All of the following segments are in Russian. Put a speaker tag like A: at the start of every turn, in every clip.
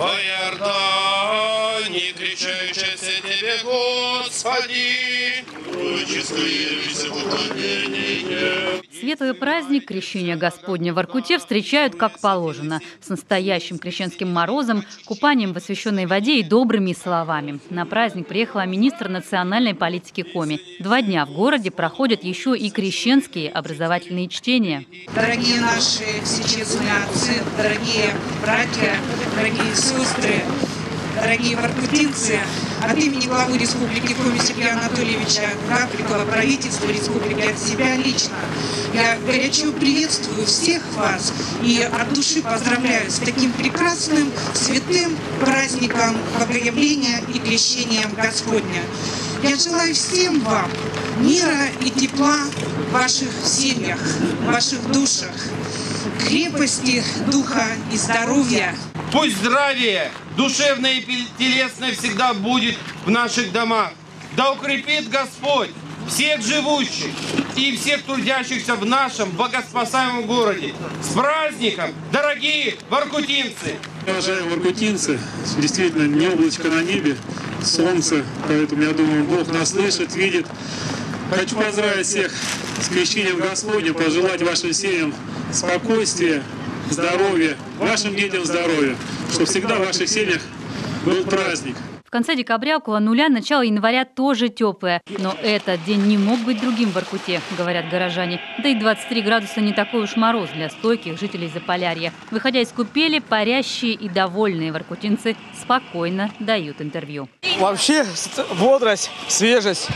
A: во Иордане, крещающийся тебе, Господи,
B: Светлый праздник Крещения Господня в Воркуте встречают как положено, с настоящим крещенским морозом, купанием в освященной воде и добрыми словами. На праздник приехала министр национальной политики Коми. 2 дня в городе проходят еще и крещенские образовательные чтения.
C: Дорогие наши всечестные отцы, дорогие братья, дорогие сестры, дорогие воркутинцы, от имени главы Республики Коми Сергея Анатольевича Гаврикова, правительства Республики, от себя лично, я горячо приветствую всех вас и от души поздравляю с таким прекрасным, святым праздником Богоявления и Крещения Господня. Я желаю всем вам мира и тепла в ваших семьях, в ваших душах, крепости духа и здоровья.
A: Пусть здравие, душевное и телесное, всегда будет в наших домах. Да укрепит Господь всех живущих и всех трудящихся в нашем богоспасаемом городе. С праздником, дорогие воркутинцы!
D: Уважаемые воркутинцы, действительно не облачко на небе, солнце, поэтому я думаю, Бог нас слышит, видит. Хочу поздравить всех с Крещением Господним, пожелать вашим семьям спокойствия, здоровья, вашим детям здоровья, чтобы всегда в ваших семьях был праздник.
B: В конце декабря около нуля, начало января тоже теплое. Но этот день не мог быть другим в Воркуте, говорят горожане. Да и 23 градуса не такой уж мороз для стойких жителей Заполярья. Выходя из купели, парящие и довольные воркутинцы спокойно дают интервью.
E: Вообще бодрость, свежесть.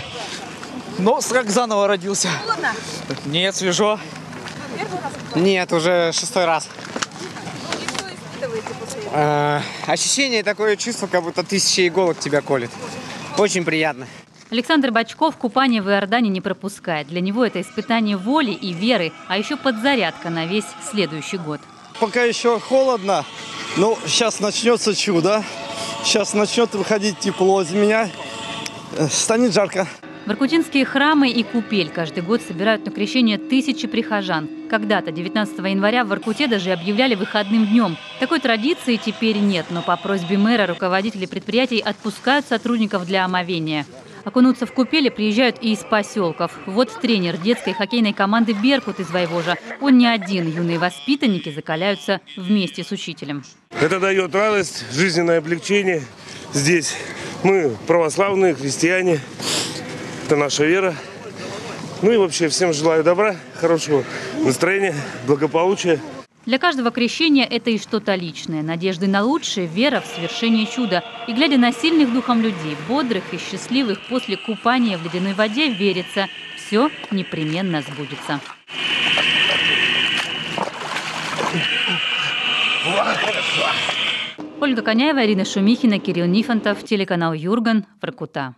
E: Но как заново родился.
F: Холодно?
E: Нет, свежо.
F: Первый раз?
G: Нет, уже 6-й раз.
F: И что испытываете после этого?
G: Ощущение, такое чувство, как будто 1000 иголок тебя колет. Очень приятно.
B: Александр Бочков купание в Иордане не пропускает. Для него это испытание воли и веры, а еще подзарядка на весь следующий год.
E: Пока еще холодно, но сейчас начнется чудо. Сейчас начнет выходить тепло из меня. Станет жарко.
B: Воркутинские храмы и купель каждый год собирают на крещение тысячи прихожан. Когда-то, 19 января, в Воркуте даже объявляли выходным днем. Такой традиции теперь нет, но по просьбе мэра руководители предприятий отпускают сотрудников для омовения. Окунуться в купели приезжают и из поселков. Вот тренер детской хоккейной команды «Беркут» из Войвожа. Он не один. Юные воспитанники закаляются вместе с учителем.
H: Это дает радость, жизненное облегчение. Здесь мы православные, христиане. Это наша вера. Ну и вообще всем желаю добра, хорошего настроения, благополучия.
B: Для каждого крещения это и что-то личное. Надежды на лучшее, вера в свершение чуда. И глядя на сильных духом людей, бодрых и счастливых после купания в ледяной воде, верится, все непременно сбудется. Ольга Коняева, Ирина Шумихина, Кирилл Нифонтов, телеканал Юрган, Воркута.